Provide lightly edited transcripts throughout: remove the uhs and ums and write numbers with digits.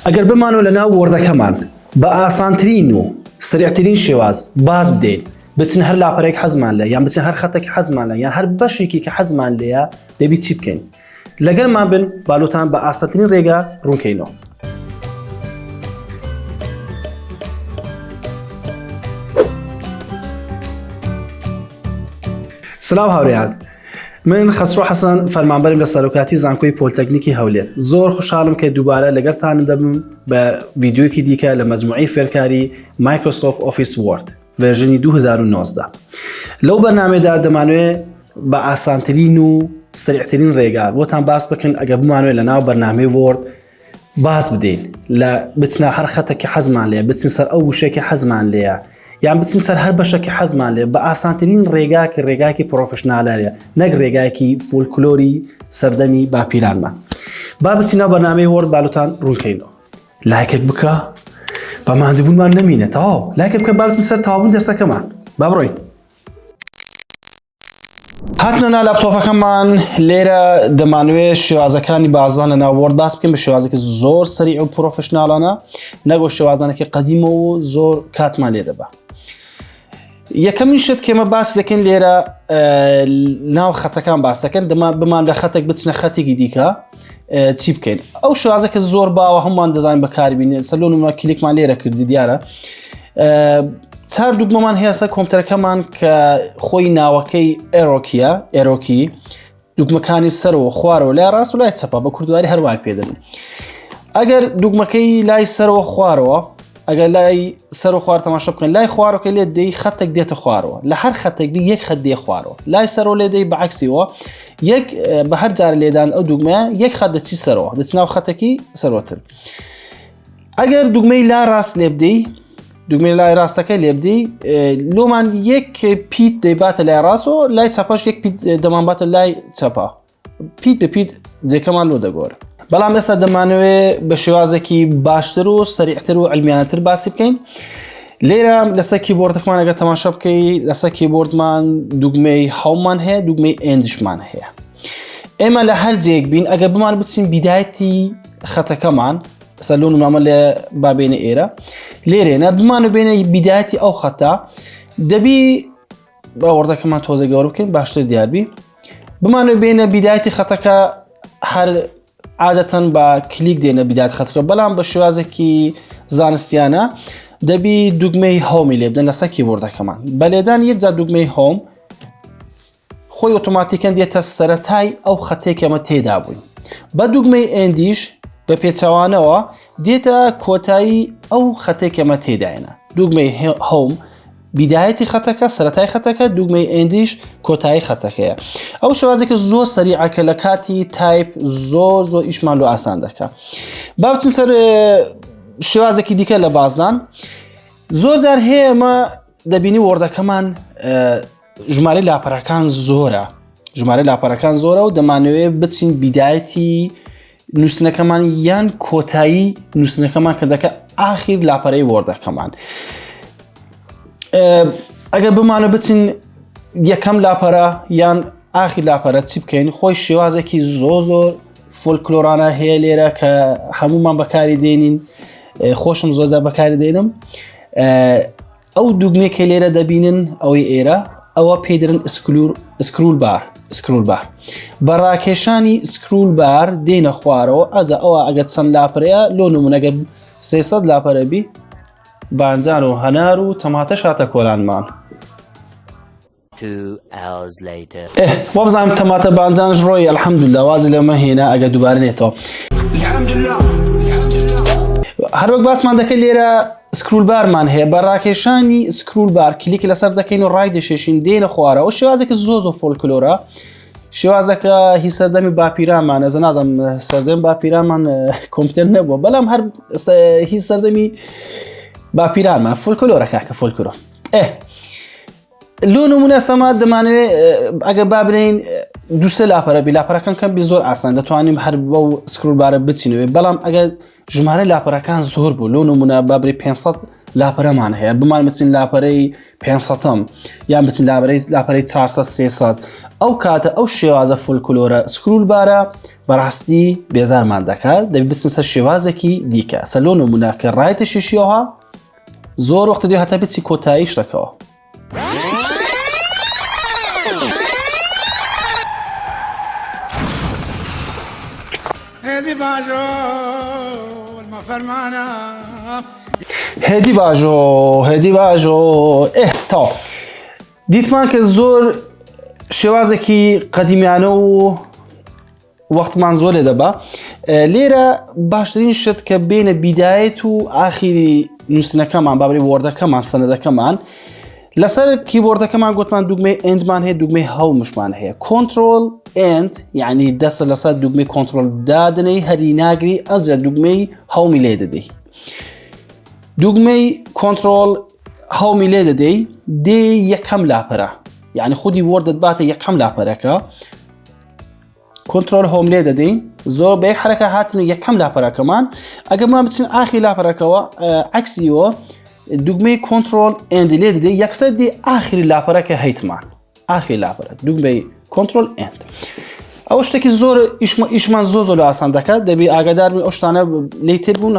ئەگەر بمانەوە لەناو وەردەکەمان بە ئاسانترین و سریعترین شێواز باز بدەین بچین هەر لاپەرێک حەزمان لێ یان بچین هەر خەتێک حەزمان لێ یان هەر بەشێکی کە حەزمان لێیە دەبی چی بکەین لەگەرمان بن باڵۆتان بە ئاسانترین ڕێگە ڕوونکەینەوە. سلااو هاوڕێیان، من خەسرۆ حەسەن فەرمانبەرم لە سەرۆکاتی زانکۆی پۆلیتەکنیکی هەولێر. زۆر خوشحاڵم کە دووبارە لەگەڵتانم دەبم بە ڤیدیۆیەکی دیکە لە مەجموعەی فێرکاری مایکرۆسۆفت ئۆفیس وۆرد ڤێرژنی 2019. لەو بەرنامەیەدا دەمانوێت بە ئاسانترین و سریعترین ڕێگە بۆتان باس بکەن ئەگە بمانوێت لەناو بەرنامەی وۆرد باس بدەین لە بچنە هەر خەتێکی حەزمان لێ بچین سەر ئەو وشێکی حەزمان لێیە یان بچین سەر هەر بەشێکی حەزمان لێ بە ئاسانترین ڕێگا کە ڕێگایکی پرۆفشنالەیە نەک ڕێگایکی فولکلۆری سەردەمی باپیرانمان. با بچینە بەرنامەی وۆرد باڵۆتان ڕوونکەینەوە. لایکێک بکە بە ماندووبوونمان نەمینێت تەواو لایکێک بکە با بچین سەر تەواوبوون دەرسەکەمان. با بڕۆین. هاتنە ناو لاپتۆپەکەمان لێرە دەمانوێت شێوازەکانی بازان لەناو وۆرد باس بکەین بە شێوازێکی زۆر سەریع و پرۆفشنالانە نەگۆ شێوازانێکی قەدیمە و زۆر کاتمان لێ دەبا. یەکەمین شت کێمە باس دەکەین لێرە ناو خەتەکان باسەکەن بمان لە خەتێک بچنە خەتێکی دیکە چی بکەین. ئەو شێوازێکە زۆر باوە هەمومان دەزانین بەکاربینێن سەلۆنمە کلیکمان لێرە کردی دیارە چار دوگمەمان هەیە سەر کۆمپیوتەرەکەمان کە خۆی ناوەکەی ئێرۆکی دوگمەکانی سەرەوە خوارەوە لای ڕاست و لای چەپە بە کوردواری هەروای پێدەبن. ئەگەر دوگمەکەی لای سەرەوە خوارەوە ئەگەر لای سەر و خوار تەماشا بکەن لای خوارەکەی لێ دەی خەتێک دێتە خوارەوە لە هەر خەتێک بی یەک خەت دێ خوارەوە لای سەرەوە لێ دەی بەعکسیەوە یەک بە هەر جارە لێدان ئەو دوگمەیە یەک خەت دەچی سەرەوە دەچناو خەتێکی سەرۆتر. ئەگەر دوگمەی لا ڕاست لێ بدەی دوگمەی لای ڕاستەکەی لێ بدەی لۆمان یەک پیت دەیباتە لای ڕاستەوە لای چەپەش یەک پیت دەمانباتە لای چەپە پیت بە پیت جێکەمان لۆ دەگۆرە. بەڵام ئێستا دەمانوێت بە شێوازێکی باشتر و سەریعتر و علمیانەتر باسی بکەین. لێرە لەسەر کیبۆردەکەمان ئەگەر تەماشا بکەی لەسەر کیبۆردمان دوگمەی هەومان هەیە دوگمەی ئێندشمان هەیە. ئێمە لە هەر جێک بین ئەگەر بمان بچین بیدایەتی خەتەکەمان سەلۆن و نامە لێ بابێنە ئێرە لێرێنە بمانە بێنە بیدایەتی ئەو خەتە دەبی بە وەردەکەمان تۆزە گەور بکەین باشتر دیاربی بمانە بێنە بیدایەتی خەتەکە هەر عادەتەن بە کلیک دێنە بیدایەت خەتەکە بەڵام بە شێوازێکی زانستیانە دەبی دوگمەی هۆمی لێ بدەن لەسەر کیبۆردەکەمان بەلێدان یەک جار دوگمەی هۆم خۆی ئۆتۆماتیکەن دێتە سەرەتای ئەو خەتێک ئەمە تێدا بووین بە دوگمەی ئێندیش بە پێچەوانەوە دێتە کۆتایی ئەو خەتێک ئەمە تێدایەنە دوگمەی هۆم بیدایەتی خەتەکە سەرەتای خەتەکە دوگمەی ئێندیش کۆتایی خەتەکەیە. ئەو شێوازێکە زۆر سەریعەکە لە کاتی تایپ زۆر ئیشمان لۆ ئاسان دەکات. با بچین سەر شێوازێکی دیکە لە بازدان زۆر جار هەیە ئەمە دەبینی وەردەکەمان ژمارەی لاپەرەکان زۆرە و دەمانوێت بچین بیدایەتی نووسنەکەمان یان کۆتایی نووسنەکەمان کە دەکە ئاخیر لاپەرەی وەردەکەمان. ئەگەر بمانە بچین یەکەم لاپەرە یان ئاخیر لاپەرە چی بکەین خۆی شێوازێکی زۆر فۆلکلۆرانە هەیە لێرە کە هەمومان بەکاری دێنین خۆشم زۆرجار بەکاری دێنم. ئەو دوگمێکە لێرە دەبینن ئەوەی ئێرە ئەوە پێدرن سکرول بار بە ڕاکێشانی سکرول بار دێنە خوارەوە ئەجا ئەوە ئەگەر چەند لاپەرەیە لۆ نمونەگە 300 لاپەرە بی بانجان و هەنار و تەماتە شاتە کۆلانمان. 2 hours later. وە بزانم تەماتە بانجانش ڕۆی ئەلحەمدوللا وازی لەمە هێنا ئەگە دووبارە نێتەوە. هەروەک باسمان دەکەی لێرە سکرول بارمان هەیە بە ڕاکێشانی سکرول بار کلیکی لەسەر دەکەین و ڕای دەشێشین دێنە خوارەوە شێوازێکی زۆر فۆلکلۆرە شێوازەکە هی سەردەمی باپیرانمان ئەزە نازانم سەردەمی باپیرانمان کۆمپیوتەر نەبووە بەڵام هەر هی سەردەمی باپیرانمان فۆلکلۆرە کاکە فۆلکلۆر. لۆ نمونە سەما دەمانوێت ئەگەر بابنین دووسێ لاپەرە بی لاپەرەکان کەم بی زۆر ئاسان دەتوانیم هەر بەو سکرول بارە بچینەوێ بەڵام ئەگەر ژمارە لاپەرەکان زۆر بوو لۆ نمونە بابری 500 لاپەرەمان هەیە بمان بچین لاپەرەی 500م یان بچین لاپەرەی 400 ئەو کاتە ئەو شێوازە فولکلۆرە سکرولبارە بەڕاستی بێزارمان دەکات دەبی بچین سەر شێوازێکی دیکە سەلۆ نمونە کە ڕایتەشیشیەوە زۆر وەختە دێ هەتا بچی کۆتایی شتەکەەوە هێدی باژۆ تا دیتمان کە زۆر شێوازێکی قەدیمیانە و وەختمان زۆر لێ دەبا لێرە باشترین شت کە بینە بیدایەت و ئاخیری نووسینەکەمان بابری وەردەکەمان سەنەدەکەمان لەسەر کیبۆردەکەمان گوتمان دوگمەی ئندمان هەیە دوگمەی هەڵمشمان هەیە کۆنترۆل ئند یعنی دەستە لەسەر دوگمەی کۆنترۆل دادنەی هەری ناگری ئەجە دوگمەی هەڵمی لێ دەدەی دوگمەی کۆنترۆل هەڵمی لێ دەدەی دێ یەکەم لاپەرە یعنی خودی وەردت باتە یەکەم لاپەرەکە کۆنترۆل هۆم لێ دەدەین زۆر بە یەک حرەکە هاتن یەکەم لاپەرەکەمان ئەگەرمان بچین ئاخری لاپەرەکەەوە عەکسیەوە دوگمەی کۆنترۆل ئند لێ دەدەی یەکسەر دێ ئاخری لاپەرەکە هەیتمان ئاخری لاپەرە دوگمەی کۆنترۆل ئند ئەو شتێکی زۆر ئیشمان زۆر ئاسان دەکات دەبی ئاگادار بن ئەو شتانە لێ تێر بوون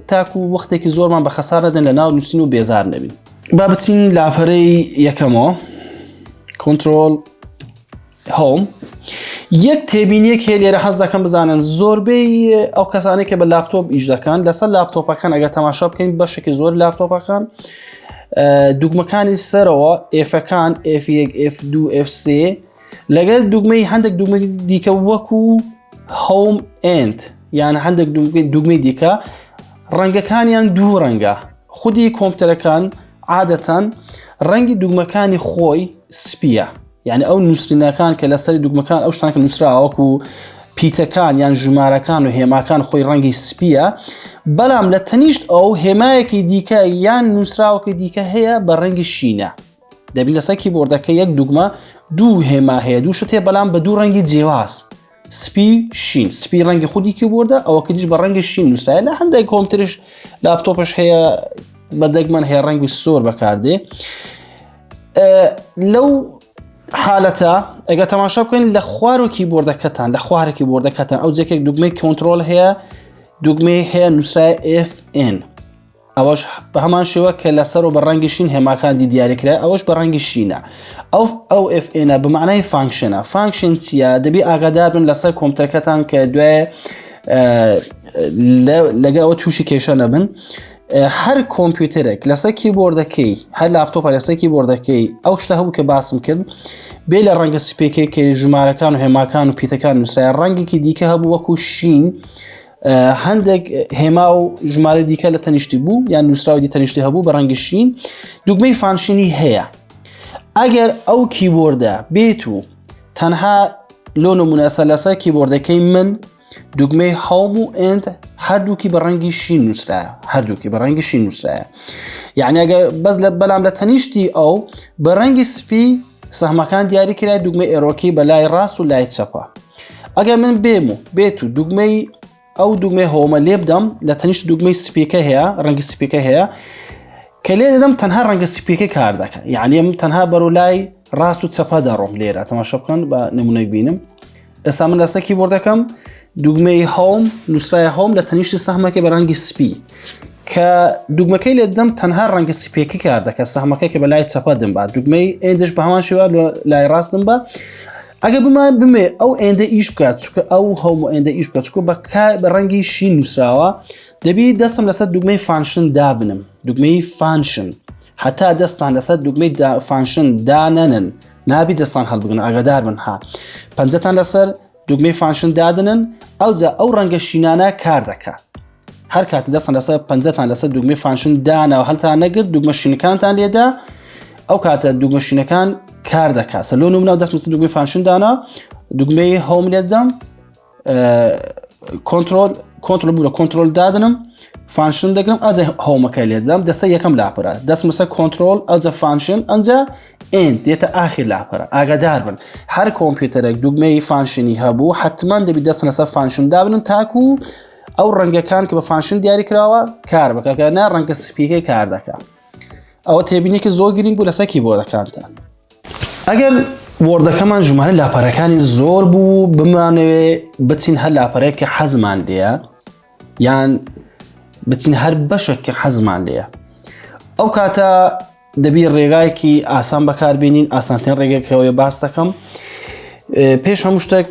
تاکو وەختێکی زۆرمان بە خەسار نەدەن لە ناو نووسین و بێزار نەبین با بچین لاپەرەی یەکەمەوە کۆنترۆل هۆم یەک تێبینیەک هەیە لێرە حەز دەکەم بزانن زۆربەی ئەو کەسانەی کە بە لاپتۆپ ئیش دەکەن لەسەر لاپتۆپەکان ئەگەر تەماشا بکەین بەشێکی زۆر لاپتۆپەکان دوگمەکانی سەرەوە ئێفەکان F1 F2 F3 لەگەر دوگمەی هەندێک دوگمەی دیکە وەکو هۆم ئند یان هەندێک دوگمەی دیکە ڕەنگەکانیان دوو ڕەنگە خودی کۆمپیوتەرەکان عادەتەن ڕەنگی دوگمەکانی خۆی سپیە یعنی ئەو نووسینەکان کە لەسەری دوگمەکان ئەو شتان کە نووسراوەکو پیتەکان یان ژمارەکان و هێماکان خۆی ڕەنگی سپیە بەڵام لە تەنیشت ئەو هێمایەکی دیکە یان نووسراوەکەی دیکە هەیە بە ڕەنگی شینە دەبین لەسەر کیبۆردەکە یەک دوگمە دوو هێما هەیە دوو شت هەیە بەڵام بە دوو ڕەنگی جیاواز سپی شین سپی ڕەنگی خودی کیبۆردە ئەوەکە دیش بە ڕەنگی شین نووسرایە لە هەندێک کۆمپیوتەرش لاپتۆپش هەیە بە دەگمەن هەیە ڕەنگی سۆر بەکاردێ لەو حالەتە ئەگە تەماشا بکەین لە خوار و کیبۆردەکەتان لە خوارە کیبۆردەکەتان ئەو جێکێک دوگمەی کۆنترۆل هەیە دوگمەی هەیە نووسرای FN ئەوەش بە هەمان شێوە کە لەسەر و بە ڕەنگی شین هێماکان دیارەکرا ئەوەش بە ڕەنگی شینە ئەو FN بە معنای فانکشنە فانکشن چیە دەبی ئاگادار بن لەسەر کۆمپیوتەرەکەتان کە دوای لەگە ئەوە تووشی کێشە نەبن هەر کۆمپیوتەرێک لەسەر کیبۆردەکەی هەر لاپتۆپە لەسەر کیبۆردەکەی ئەو شتە هەبوو کە باسم کرد بێ لە ڕەنگە سپێکەی کە ژمارەکان و هێماکان و پیتەکان نووسرای ڕەنگێکی دیکە هەبوو وەکو شین هەندێک هێما و ژمارە دیکە لە تەنیشتی بوو یان نووسراوی تەنیشتی هەبوو بە ڕەنگی شین دوگمەی فانکشنی هەیە ئەگەر ئەو کیبۆردە بێت و تەنها لۆ نمونەسە لەسەر کیبۆردەکەی من دوگمەی هەڵم و ئند هەردووکی بە ڕەنگی شین نووسرایە هەردووکی بە ڕەنگی شین نووسرایە یعنی ئەگە بەس لە بەلام لە تەنیشتی ئەو بە ڕەنگی سپی سەهمەکان دیاری کرای دوگمەی ئێرۆکی بە لای ڕاست و لای چەپە ئەگەر من بێم و بێت و دوگمەی ئەو دوگمەی هۆمە لێ بدەم لە تەنیشت دوگمەی سپیکە هەیە ڕەنگی سپیکە هەیە کە لێ دەدەم تەنها ڕەنگە سپیکە کار دەکە یعنی ئەم تەنها بەرەو لای ڕاست و چەپە دەڕۆم لێرە تەماشا بکەن بە نمونەی بینم ئێستا من لەسەر کیبۆردەکەم دوگمەی هۆم نووسرای هۆم لە تەنیشتی سەهمەکە بە ڕەنگی سپی کە دوگمەکەی لێ دەدەم تەنها ڕەنگە سپیکە کار دەکە سەهمەکە کە بە لای چەپە دەم با دوگمەی ئێندش بە هەمان شێوە لای ڕاستم بە ئەگە بمان بمێ ئەو ئێندە ئیش بکات چکە ئەو هەموو ئێندە ئیش بکات چکە بە ڕەنگی شین نووسراوە دەبی دەستم لەسەر دوگمەی فانکشن دابنم دوگمەی فانکشن هەتا دەستان لەسەر دوگمەی فانکشن دانەنن نابی دەستان هەڵبگن ئاگادار بن ها پەنجەتان لەسەر دوگمەی فانکشن دادنن ئەوجا ئەو ڕەنگە شینانە کار دەکات هەر کاتە دەستان لەسەر پەنجەتان لەسەر دوگمەی فانکشن دانا و هەڵتان نەگرت دوگمە شینەکانتان لێدا ئەو کاتە دوگمە شینەکان کار دەکات سەلۆ نمونە دەست مەسەر دوگمەی فانکشن دانا دوگمەی هۆم لێ دەدەم کۆنترۆل بوو کۆنترۆل دادنم فانکشن دەگرم ئەجە هۆمەکە لێ دەدەم دەستە یەکەم لاپەرە دەست مەسەر کۆنترۆل ئەجە فانکشن ئەنجا ئند دێتە ئاخر لاپەرە ئاگادار بن هەر کۆمپیوتەرێک دوگمەی فانکشنی هەبوو حتمما دەبی دەست لەسەر فانکشن دابنن تاکو ئەو ڕەنگەکان کە بە فانکشن دیاری کراوە کار بکە کە نا ڕەنگە سپیکەی کار دەکات. ئەوە تێبینی کە زۆر گرنگ بوو لەسەر کیبۆردەکانتان. ئەگەر وەردەکەمان ژمارە لاپەرەکانی زۆر بوو بمانەوێ بچین هەر لاپەرەیە کە حەزمان لێیە یان بچین هەر بەشێک کە حەزمان لێیە، ئەو کاتە دەبی ڕێگایەکی ئاسان بەکاربێنین. ئاسانترین ڕێگەکەوەیە باس دەکەم. پێش هەموو شتێک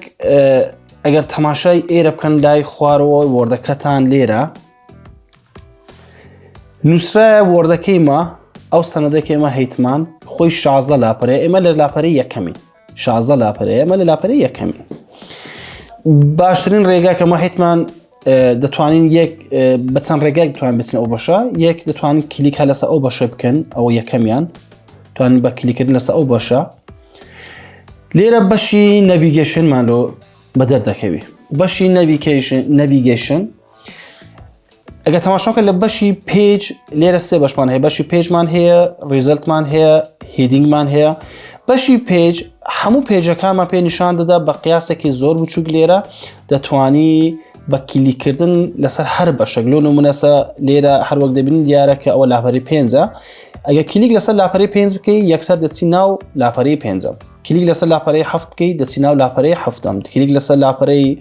ئەگەر تەماشای ئێرە بکەن لای خوارەوە وەردەکەتان لێرە نووسرایە وەردەکەیمە ئەو سەنەدەی ئێمە هەیتمان خۆی 16 لاپەرەیە، ئێمە لە لاپەرەی یەکەمین 16 لاپەرەیە، ئێمە لە لاپەرەی یەکەمین. باشترین ڕێگا کە ئێمە هەیتمان دەتوانین یەک بە چەند ڕێگای دەتوانین بچین ئەو بەشە. یەک دەتوانین کلیک هەر لەسەر ئەو بەشە بکەن، ئەوە یەکەمیان توانین بە کلیکردن لەسەر ئەو بەشە. لێرە بەشی نەڤیگەیشنمان بەدەردەکەوی. بەشی نەڤیگەیشن ئەگەر تەماشاکە لە بەشی پێج لێرە سێ بەشمان هەیە. بەشی پێجمان هەیە، ریزەلتمان هەیە، هیدینگمان هەیە. بەشی پێج هەموو پێجەکانمان پێ نیشان دەدا بە قیاسێکی زۆر بچووک. لێرە دەتوانی بە کلیکردن لەسەر هەر بەشێک لۆ نمونەسە لێرە هەروەک دەبین دیارەکە ئەوە لاپەرەی 5. ئەگەر کلیک لەسەر لاپەرەی 5 بکەی یەکسەر دەچی ناو لاپەرەی 5. کلیک لەسەر لاپەرەی 7 بکەی دەچی ناو لاپەرەی 7. کلیک لەسەر لاپەرەی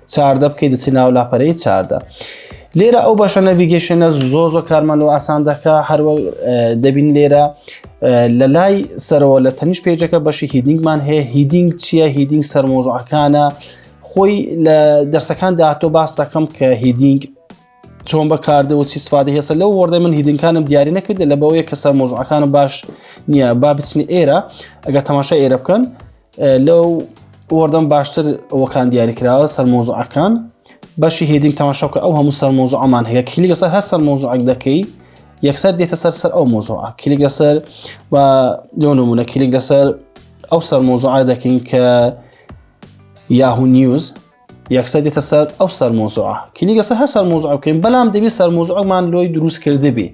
14 بکەی دەچی ناو لاپەرەی 14. لێرە ئەو باشە نەڤیگەیشنە زۆر کارمان لەوە ئاسان دەکا. هەروەک دەبین لێرە لە لای سەرەوە لە تەنیشت پێجەکە بەشی هیدینگمان هەیە. هیدینگ چییە؟ هیدینگ سەرمۆزوعەکانە. خۆی لە دەرسەکان داهاتۆ باس دەکەم کە هیدینگ چۆن بەکاردەوە چی سفادە هێسە. لەو وەردەی من هیدینگەکانم دیاری نەکردە لە بەوەیە کە سەرمۆزوعەکانم باش نییە. با بچنی ئێرە ئەگەر تەماشای ئێرە بکەن لەو وەردەم باشتر ئەوەکان دیاری کراوە سەرمۆزوعەکان. بەشی هیدینگ تەماشاکە ئەو هەموو سەرمۆزوعەمان هەیە. کلیک لەسەر هەر سەرمۆزوعێک دەکەی یەکسەر دێتە سەر ئەو مۆزوعە. کلیک لەسەر بە لۆ نمونە کلیک لەسەر ئەو سەرمۆزوعە دەکەین کە یاهو نیوز یەکسەر دێتە سەر ئەو سەرمۆزوعە. کلیک لەسەر هەر سەرمۆزوعە بکەین بەڵام دەبێت سەرمۆزوعەکمان لۆی دروست کرده بێ.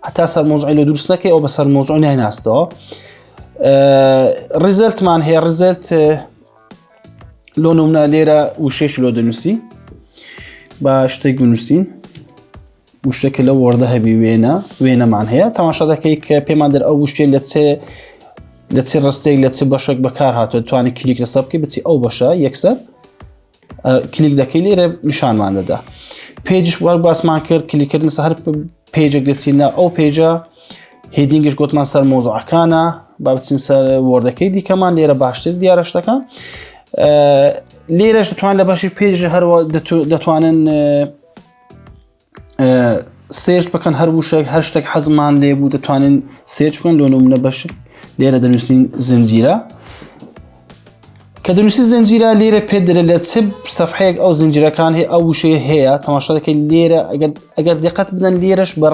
هەتا سەرمۆزوعی لۆ دروست نەکەی ئەو بە سەرمۆزوعی نایناستەوە. ریزەلتمان هەیە. ریزەلت لۆ نمونە لێرە وشەیەکی لۆ دەنووسی بە شتێک بنووسین. وشتێکە لە وەردە هەبی وێنەمان هەیە. تەماشا دەکەی کە پێمان دەر ئەو وشتێ لە چ ڕستێک لە چ بەشێک بەکار هاتووە. توانی کلیک لەسەر بکەی بچی ئەو بەشە یەکسەر کلیک دەکەی لێرە نیشانمان دەدا. پێجش وەک باسمان کرد کلیکردن لەسەر هەر پێجێک دەچینە ئەو پێجە. هیدینگش گوتمان سەرمۆزوعەکانە. با بچین سەر وەردەکەی دیکەمان لێرە باشتر دیارە شتەکان. لێرەش دەتوان لە بەشی پێج هەروە دەتوانن سێرچ بکەن هەر وشێک هەر شتێک حەزمان لێ بوو دەتوانن سێرچ بکەن. لۆ نمونە بەش لێرە دەنووسین زنجیرە. کە دەنووسی زنجیرە لێرە پێ دەرێت لە چ سەفحەیەک ئەو زنجیرەکان هەیە ئەو وشەیە هەیە. تەماشا دەکەی لێرە ئەگەر دقت بدەن لێرەش بە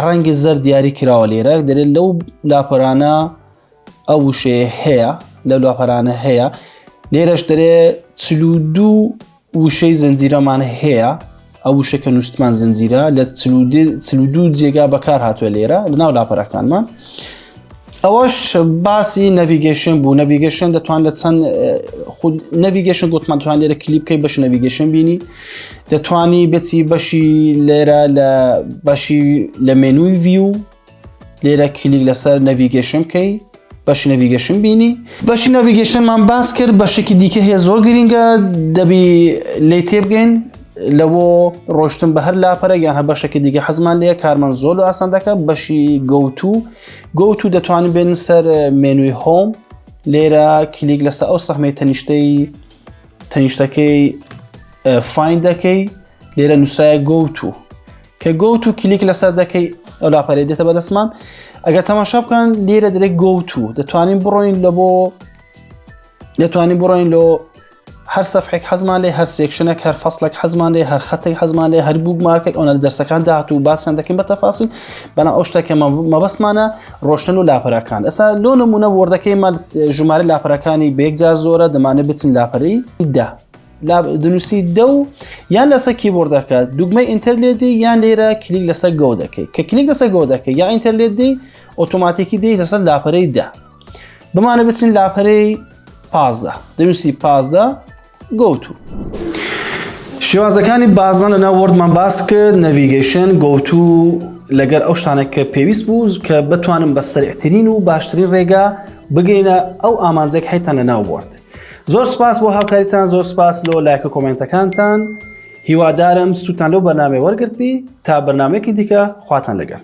ڕەنگی زەر دیاری کراوە. لێرە دەرێت لەو لاپەرانە ئەو وشەیە هەیە لەو لاپەرانە هەیە. لێرەش دەرێت 42 وشەی زنجیرەمان هەیە. ئەو وشەکە نووسمان زنجیرە لە 42 جێگا بەکار هاتووە لێرە لەناو لاپەرەکانمان. ئەوەش باسی نەڤیگەیشن بوو. نەڤیگەیشن دەتوان لە چەند نەڤیگەیشن گوتمان دەتوان لێرە کلیک بکەی بەش نەڤیگەیشن بینی. دەتوانی بچی بەشی لێرە لە بەشی لە مێنووی ڤیو لێرە کلیک لەسەر نەڤیگەیشن بکەی بەشی نەڤیگەیشن بینی. بەشی نەڤیگەیشنمان باس کرد. بەشێکی دیکە هەیە زۆر گرینگە دەبی لێ تێبگەین لەوە ڕۆشتن بە هەر لاپەرە یان هەر بەشێکی دیگە حەزمان لێ کارمان زۆر ئاسان دەکات. بەشی گۆتو دەتوانین بێن سەر مێنووی هۆم. لێرە کلیک لەسەر ئەو سەحمەی تەنیشتەکەی فاین دەکەی لێرە نووسایە گۆتو کە گۆتو کلیک لەسەر دەکەی ئەو لاپەرەی دێتە بەدەستمان. ئەگەر تەماشا بکەن لێرە دەرێت گۆتو دەتوانین بڕۆین لۆ هەر سەفحێک حەزمان لێ هەر سێکشنێک هەر فەسڵێک حەزمان لێ هەر خەتێک حەزمان لێ هەر بووکمارکێک ئەوە لە دەرسەکان داهاتوو باسییان دەکەین بە تەفاسیل. بەنا ئەو شتێکە مەبەستمانە ڕۆشتن و لاپەرەکان. ئێستا لۆ نمونە وەردەکەیمان ژمارە لاپەرەکانی بە یەکجار زۆرە دەمانێت بچین لاپەرەی دەنووسی دە و یان لەسەر کیبۆردەکە دوگمەی ئینتەرنێتی یان لێرە کلیک لەسەر گۆ دەکەی. کە کلیک لەسەر گۆ دەکەی یا ئینتەرنێت دی ئۆتۆماتیکی دی لەسەر لاپەرەی دە. بمانە بچین لاپەرەی 15 دەنووسی 15 گۆتو. شێوازەکانی بازان لە ناو وەردمان باس کرد نەڤیگەیشن گۆتو لەگەر ئەو شتانێک کە پێویست بوو کە بتوانم بە سەریعترین و باشترین ڕێگا بگەینە ئەو ئامانجێک هەیتان لە ناو وەرد. زۆر سپاس بۆ هاوکاریتان، زۆر سپاس لۆ لایکە کۆمنتەکانتان. هیوادارم سووتان لەو بەرنامەی وەرگرتبی تا بەرنامەیەکی دیکە خواتان لەگەڵ.